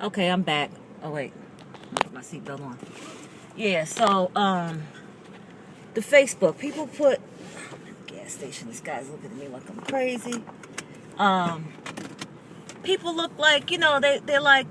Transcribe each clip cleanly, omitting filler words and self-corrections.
Okay, I'm back. Oh wait, put my seatbelt on. Yeah, so the Facebook people put gas station. This guy's looking at me like I'm crazy. People look like they're like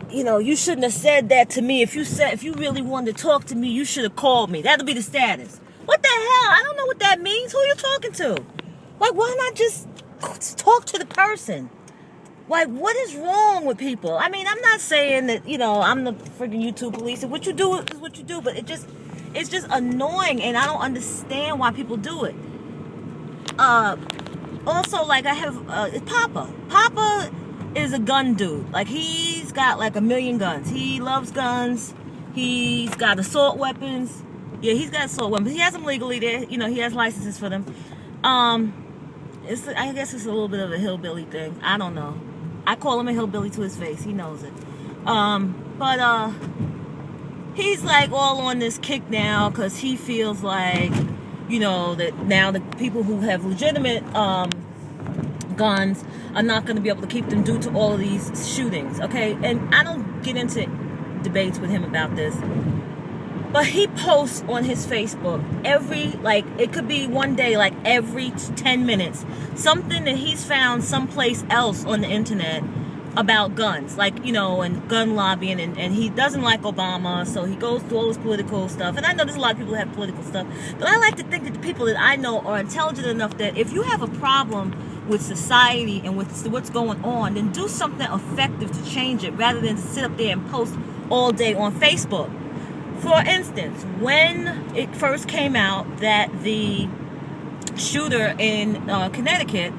you shouldn't have said that to me. If you really wanted to talk to me, you should have called me. That'll be the status. What the hell? I don't know what that means. Who are you talking to? Like, why not just talk to the person? Like, what is wrong with people? I mean, I'm not saying that, I'm the freaking YouTube police, and what you do is what you do, but it's just annoying, and I don't understand why people do it. Also, like, I have, Papa. Papa is a gun dude. Like, he's got, like, 1 million guns. He loves guns. He's got assault weapons. Yeah, he's got assault weapons. He has them legally there. He has licenses for them. I guess it's a little bit of a hillbilly thing. I don't know. I call him a hillbilly to his face. He knows it. But he's like all on this kick now because he feels like, that now the people who have legitimate guns are not going to be able to keep them due to all of these shootings. Okay, and I don't get into debates with him about this. But he posts on his Facebook it could be one day, like every 10 minutes, something that he's found someplace else on the internet about guns, and gun lobbying, and he doesn't like Obama, so he goes through all this political stuff. And I know there's a lot of people that have political stuff, but I like to think that the people that I know are intelligent enough that if you have a problem with society and with what's going on, then do something effective to change it rather than to sit up there and post all day on Facebook. For instance, when it first came out that the shooter in Connecticut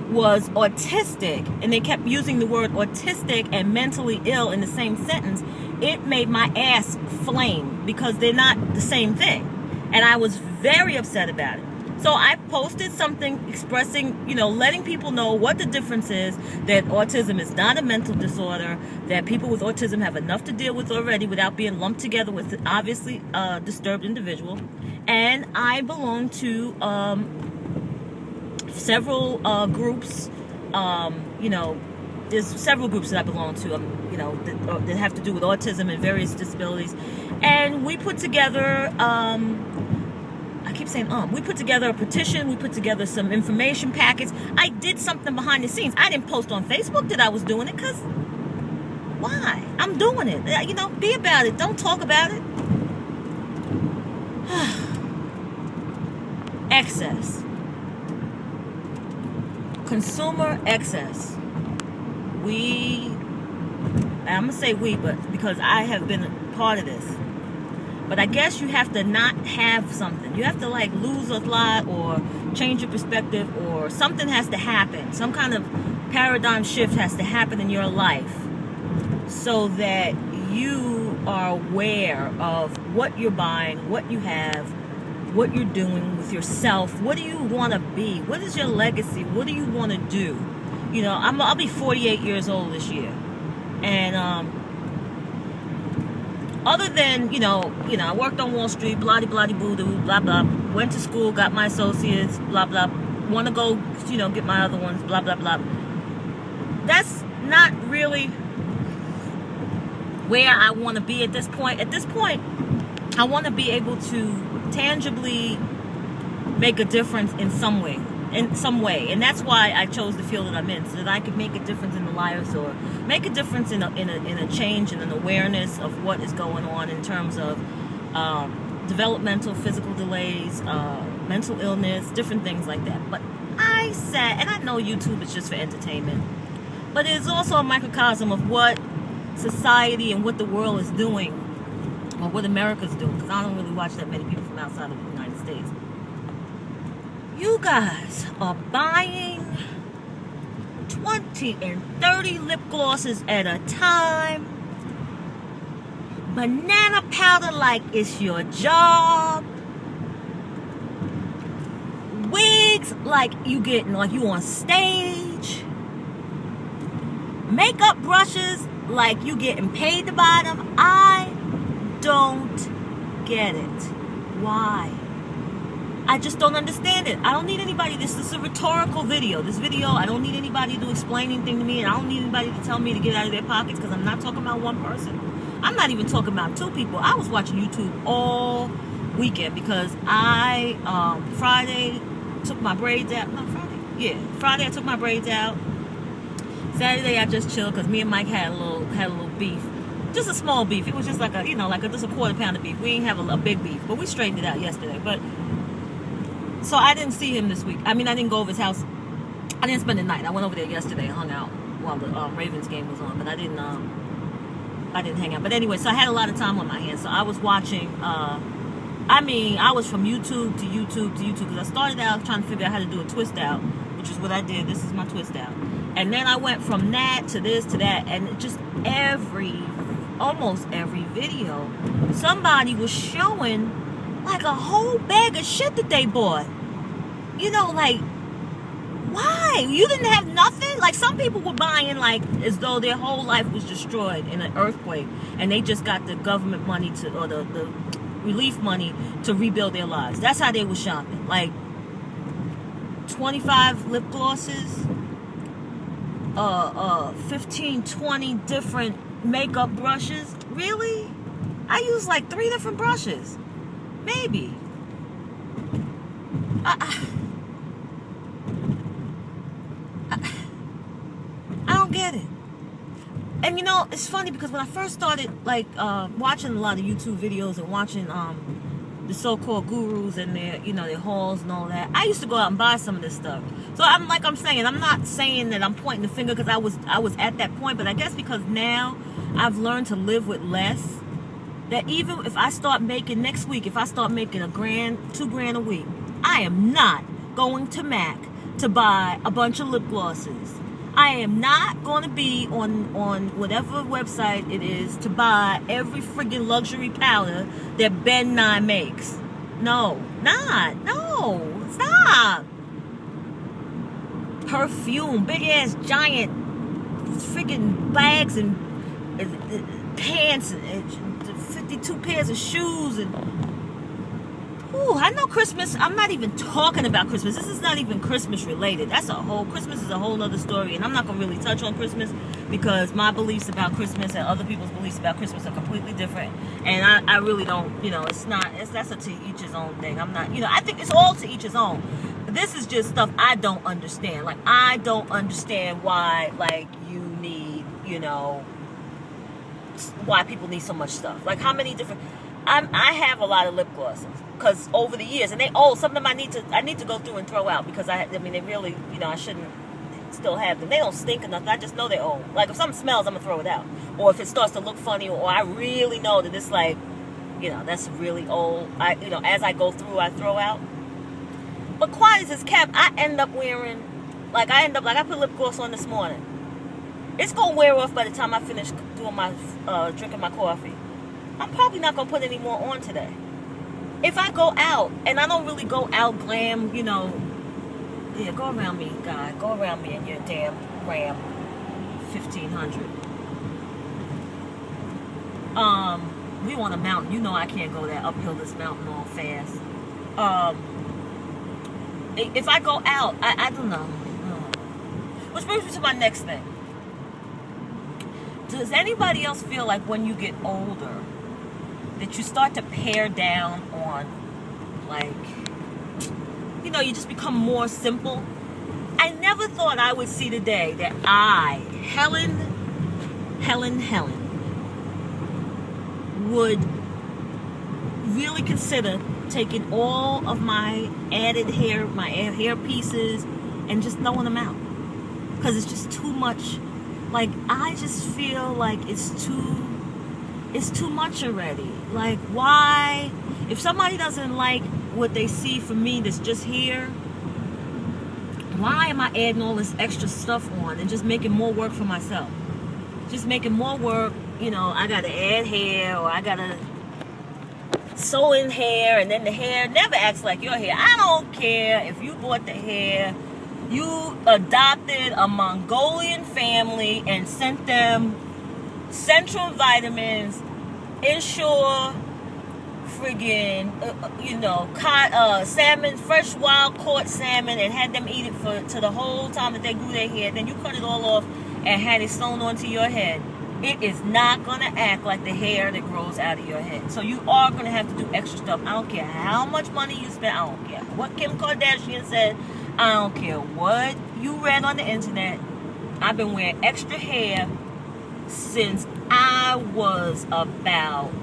was autistic, and they kept using the word autistic and mentally ill in the same sentence, it made my ass flame because they're not the same thing. And I was very upset about it. So I posted something expressing, letting people know what the difference is, that autism is not a mental disorder, that people with autism have enough to deal with already without being lumped together with an obviously disturbed individual. And I belong to several groups, there's several groups that I belong to, that have to do with autism and various disabilities. And we put together... we put together a petition, we put together some information packets. I did something behind the scenes. I didn't post on Facebook that I was doing it, because why? I'm doing it. Be about it. Don't talk about it. Excess. Consumer excess. I'm going to say we, but because I have been a part of this. But I guess you have to not have something. You have to lose a lot or change your perspective, or something has to happen. Some kind of paradigm shift has to happen in your life so that you are aware of what you're buying, what you have, what you're doing with yourself. What do you want to be? What is your legacy? What do you want to do? I'll be 48 years old this year. And other than, I worked on Wall Street, blah-de-blah-de-boo-doo, blah, blah. Went to school, got my associates, blah, blah. Want to go, get my other ones, blah, blah, blah. That's not really where I want to be at this point. At this point, I want to be able to tangibly make a difference in some way. And that's why I chose the field that I'm in, so that I could make a difference in the lives, or make a difference in a change and an awareness of what is going on in terms of developmental, physical delays, mental illness, different things like that. But I said, and I know YouTube is just for entertainment, but it's also a microcosm of what society and what the world is doing, or what America's doing, because I don't really watch that many people from outside of the United States. You guys are buying 20 and 30 lip glosses at a time. Banana powder like it's your job. Wigs like you on stage. Makeup brushes like you getting paid to buy them. I don't get it. Why? I just don't understand it. I don't need anybody. This is a rhetorical video. This video, I don't need anybody to explain anything to me, and I don't need anybody to tell me to get out of their pockets, because I'm not talking about one person. I'm not even talking about two people. I was watching YouTube all weekend because I, Friday, took my braids out. No, Friday? Yeah. Friday, I took my braids out. Saturday, I just chilled because me and Mike had a little beef. Just a small beef. It was just like just a quarter pound of beef. We didn't have a big beef, but we straightened it out yesterday. But so I didn't see him this week. I mean, I didn't go over his house. I didn't spend the night. I went over there yesterday and hung out while the Ravens game was on, but I didn't hang out. But anyway, so I had a lot of time on my hands. So I was watching. I was from YouTube to YouTube to YouTube because I started out trying to figure out how to do a twist out, which is what I did. This is my twist out. And then I went from that to this to that, and just almost every video, somebody was showing like a whole bag of shit that they bought. You know, like, why? You didn't have nothing? Like, some people were buying like as though their whole life was destroyed in an earthquake, and they just got the government money or the relief money to rebuild their lives. That's how they were shopping. Like 25 lip glosses, 15, 20 different makeup brushes. Really? I use like 3 different brushes. Maybe. I don't get it. And you know, it's funny because when I first started like watching a lot of YouTube videos and watching the so-called gurus and their hauls and all that, I used to go out and buy some of this stuff. So I'm not saying that I'm pointing the finger because I was at that point, but I guess because now I've learned to live with less, that even if I start making next week, if I start making $1,000, $2,000 a week, I am not going to Mac to buy a bunch of lip glosses. I am not going to be on whatever website it is to buy every friggin' luxury powder that Ben 9 makes. No, stop. Perfume, big ass giant friggin' bags and pants and 52 pairs of shoes and I know Christmas. I'm not even talking about Christmas. This is not even Christmas related. Christmas is a whole other story, and I'm not going to really touch on Christmas because my beliefs about Christmas and other people's beliefs about Christmas are completely different, and I really don't, that's a to each his own thing. I'm not, I think it's all to each his own. But this is just stuff I don't understand. Like, I don't understand why, like, you need, why people need so much stuff. Like, how many different... I have a lot of lip glosses because over the years, and some of them I need to go through and throw out because they really, I shouldn't still have them. They don't stink or nothing. I just know they're old. Like, if something smells, I'm gonna throw it out. Or if it starts to look funny, or I really know that it's like, that's really old. As I go through, I throw out. But quiet as it's kept, I end up wearing, I put lip gloss on this morning. It's gonna wear off by the time I finish doing my drinking my coffee. I'm probably not going to put any more on today. If I go out, and I don't really go out glam, yeah, go around me, guy. Go around me in your damn Ram 1500. We on a mountain. I can't go that uphill this mountain all fast. If I go out, I don't know. Which brings me to my next thing. Does anybody else feel like when you get older, that you start to pare down on, you just become more simple? I never thought I would see the day that Helen, would really consider taking all of my added hair, my hair pieces, and just throwing them out. Because it's just too much. Like, I just feel like it's too much already. Like, why? If somebody doesn't like what they see from me that's just here, why am I adding all this extra stuff on and just making more work for myself? Just making more work. I gotta add hair, or I gotta sew in hair, and then the hair never acts like your hair. I don't care if you bought the hair, you adopted a Mongolian family and sent them Central vitamins, Ensure, friggin', salmon, fresh wild caught salmon, and had them eat it to the whole time that they grew their hair. Then you cut it all off and had it sewn onto your head. It is not going to act like the hair that grows out of your head. So you are going to have to do extra stuff. I don't care how much money you spend. I don't care what Kim Kardashian said. I don't care what you read on the internet. I've been wearing extra hair since I was about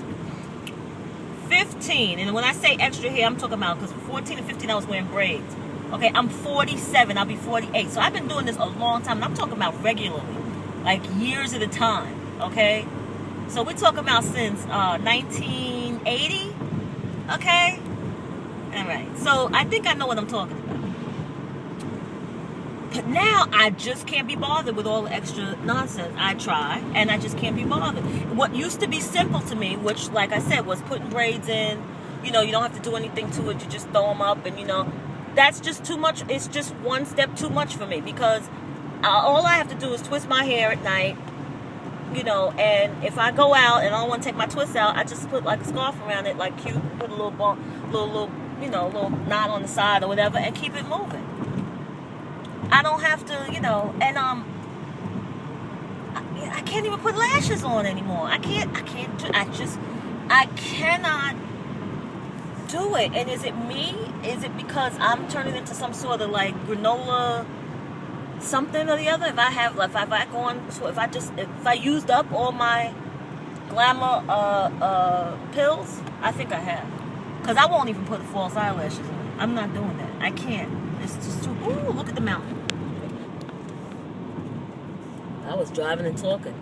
15. And when I say extra hair, I'm talking about, because 14 and 15 I was wearing braids. Okay, I'm 47. I'll be 48. So I've been doing this a long time. And I'm talking about regularly, like years at a time. Okay, so we're talking about since 1980. Okay, all right. So I think I know what I'm talking about. But now I just can't be bothered with all the extra nonsense. I try, and I just can't be bothered. What used to be simple to me, which, like I said, was putting braids in. You don't have to do anything to it. You just throw them up, and that's just too much. It's just one step too much for me, because all I have to do is twist my hair at night. And if I go out and I don't want to take my twist out, I just put like a scarf around it, like cute, put a little little knot on the side or whatever, and keep it moving. I don't have to, and I can't even put lashes on anymore. I cannot do it. And is it me? Is it because I'm turning into some sort of like granola something or the other? If I used up all my glamour pills, I think I have. Because I won't even put false eyelashes on. I'm not doing that. I can't. It's just too. Ooh, look at the mountain. I was driving and talking.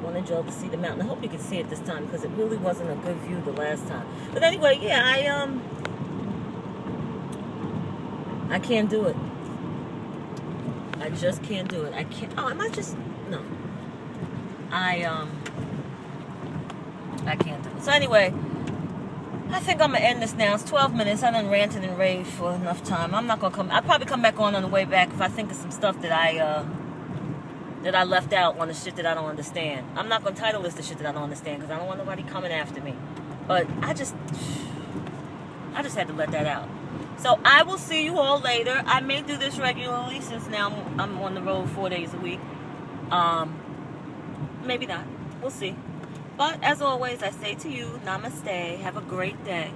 Wanted y'all to see the mountain. I hope you can see it this time, because it really wasn't a good view the last time. But anyway, yeah, I can't do it. I just can't do it. I can't. Oh, am I just? No. I can't do it. So anyway, I think I'm gonna end this now. It's 12 minutes. I done ranted and raved for enough time. I'm not gonna come. I'll probably come back on the way back if I think of some stuff that I left out on the shit that I don't understand. I'm not gonna title this the shit that I don't understand, because I don't want nobody coming after me. But I just had to let that out. So I will see you all later. I may do this regularly, since now I'm on the road 4 days a week. Maybe not. We'll see. But as always, I say to you, namaste. Have a great day.